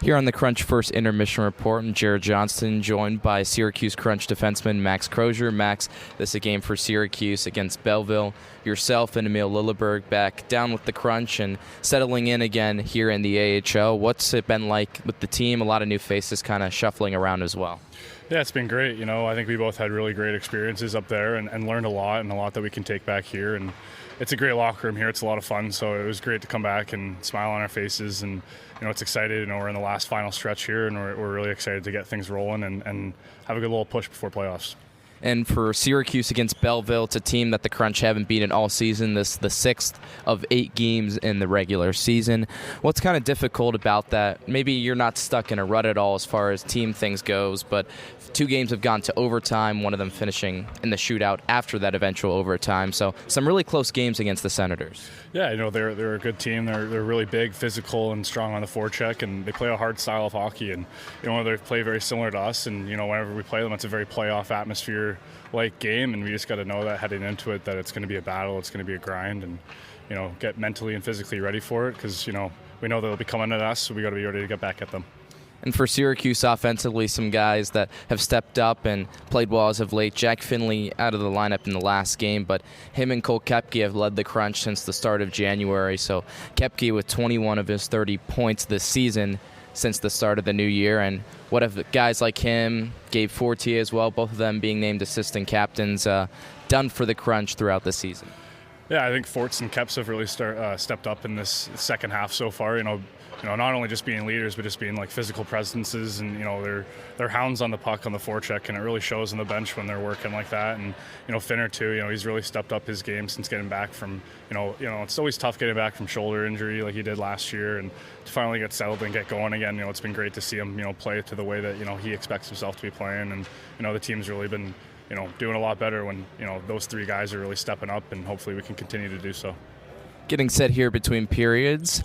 Here on the Crunch First Intermission Report, I'm Jared Johnston, joined by Syracuse Crunch defenseman Max Crozier. Max, this is a game for Syracuse against Belleville. Yourself and Emil Lilleberg back down with the Crunch and settling in again here in the AHL. What's it been like with the team? A lot of new faces kind of shuffling around as well. Yeah, it's been great. I think we both had really great experiences up there and learned a lot that we can take back here. And it's a great locker room here. It's a lot of fun. So it was great to come back and smile on our faces. And, it's excited. We're in the last final stretch here, and we're really excited to get things rolling and have a good little push before playoffs. And for Syracuse against Belleville, it's a team that the Crunch haven't beaten all season. This is the 6th of 8 games in the regular season. What's kind of difficult about that? Maybe you're not stuck in a rut at all as far as team things goes, but 2 games have gone to overtime, one of them finishing in the shootout after that eventual overtime. So some really close games against the Senators. Yeah, they're a good team. They're really big, physical, and strong on the forecheck, and they play a hard style of hockey. And they play very similar to us. And whenever we play them, it's a very playoff atmosphere-like game, and we just got to know that heading into it, that it's going to be a battle, it's going to be a grind, and get mentally and physically ready for it, because we know they'll be coming at us, so we got to be ready to get back at them. And for Syracuse offensively, some guys that have stepped up and played well as of late. Jack Finley out of the lineup in the last game, but him and Cole Koepke have led the Crunch since the start of January. So Koepke with 21 of his 30 points this season since the start of the new year. And what have guys like him, Gabe Fortier as well, both of them being named assistant captains, done for the Crunch throughout the season? Yeah, I think Forts and Keps have really stepped up in this second half so far. Not only just being leaders, but just being like physical presences, and they're hounds on the puck on the forecheck, and it really shows on the bench when they're working like that. And Finner too, he's really stepped up his game since getting back from it's always tough getting back from shoulder injury like he did last year, and to finally get settled and get going again. It's been great to see him play to the way that he expects himself to be playing, and the team's really been doing a lot better when those 3 guys are really stepping up, and hopefully we can continue to do so. Getting set here between periods,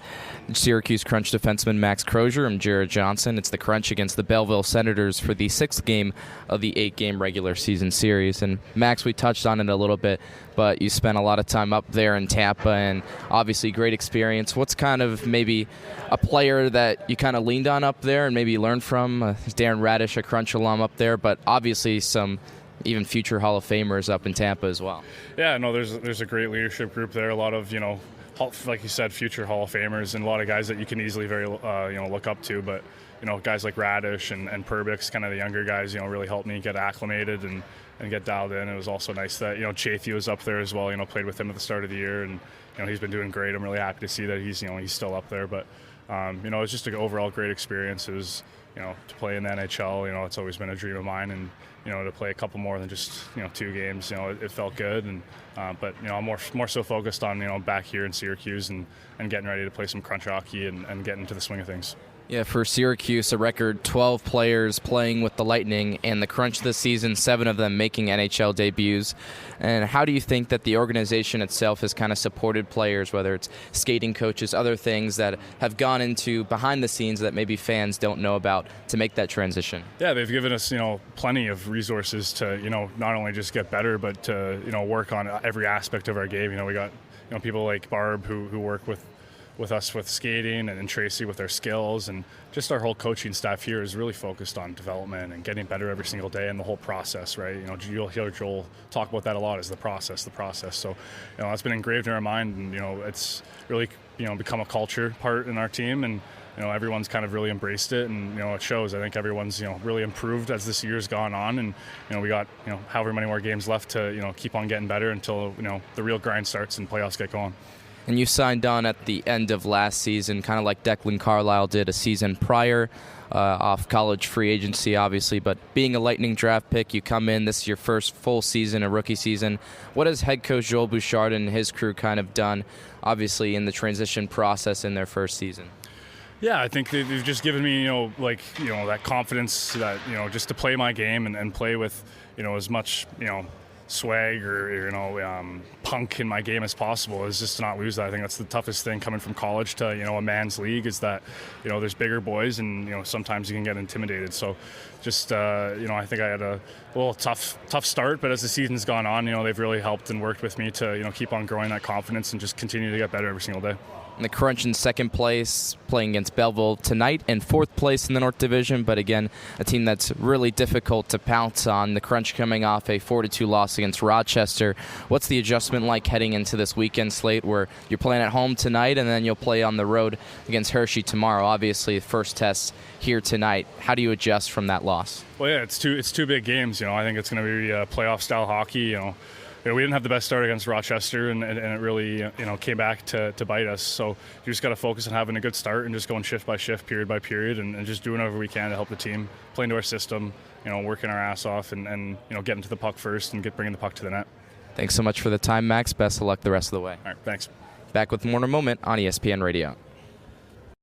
Syracuse Crunch defenseman Max Crozier. I'm Jared Johnson. It's the Crunch against the Belleville Senators for the 6th game of the 8-game regular season series. And Max, we touched on it a little bit, but you spent a lot of time up there in Tampa, and obviously great experience. What's kind of maybe a player that you kind of leaned on up there and maybe learned from? Darren Radish, a Crunch alum up there, but obviously some even future Hall of Famers up in Tampa as well. Yeah, no, there's a great leadership group there. A lot of like you said, future Hall of Famers, and a lot of guys that you can easily look up to. But guys like Radish and Perbix, kind of the younger guys, really helped me get acclimated and get dialed in. It was also nice that Chafee was up there as well. Played with him at the start of the year, and he's been doing great. I'm really happy to see that he's still up there. But it was just an overall great experience. It was to play in the NHL. It's always been a dream of mine, and to play a couple more than just 2 games, it felt good. And but I'm more so focused on back here in Syracuse and getting ready to play some Crunch hockey and getting into the swing of things. Yeah, for Syracuse, a record 12 players playing with the Lightning, and the Crunch this season, 7 of them making NHL debuts. And how do you think that the organization itself has kind of supported players, whether it's skating coaches, other things that have gone into behind the scenes that maybe fans don't know about to make that transition? Yeah, they've given us plenty of resources to not only just get better, but to work on every aspect of our game. We got people like Barb who work with us with skating, and Tracy with their skills, and just our whole coaching staff here is really focused on development and getting better every single day, and the whole process, right? You'll hear Joel talk about that a lot, is the process. So that's been engraved in our mind, and it's really become a culture part in our team, and everyone's kind of really embraced it, and it shows. I think everyone's really improved as this year's gone on, and we got however many more games left to keep on getting better until the real grind starts and playoffs get going. And you signed on at the end of last season, kind of like Declan Carlisle did a season prior, off college free agency, obviously. But being a Lightning draft pick, you come in. This is your first full season, a rookie season. What has head coach Joel Bouchard and his crew kind of done, obviously, in the transition process in their first season? Yeah, I think they've just given me, that confidence that, just to play my game and play with, as much, swag or punk in my game as possible, is just to not lose that. I think that's the toughest thing coming from college to a man's league, is that there's bigger boys, and sometimes you can get intimidated. So just I think I had a little tough start, but as the season's gone on, they've really helped and worked with me to keep on growing that confidence and just continue to get better every single day. And the Crunch in second place, playing against Belleville tonight, and fourth place in the North Division. But again, a team that's really difficult to pounce on. The Crunch coming off a 4-2 loss against Rochester. What's the adjustment like heading into this weekend slate where you're playing at home tonight and then you'll play on the road against Hershey tomorrow? Obviously, the first test here tonight. How do you adjust from that loss? Well, yeah, it's two big games. I think it's going to be playoff style hockey. We didn't have the best start against Rochester, and it really came back to bite us. So you just got to focus on having a good start and just going shift by shift, period by period, and just doing whatever we can to help the team play into our system. Working our ass off and getting to the puck first and bringing the puck to the net. Thanks so much for the time, Max. Best of luck the rest of the way. All right, thanks. Back with more in a moment on ESPN Radio.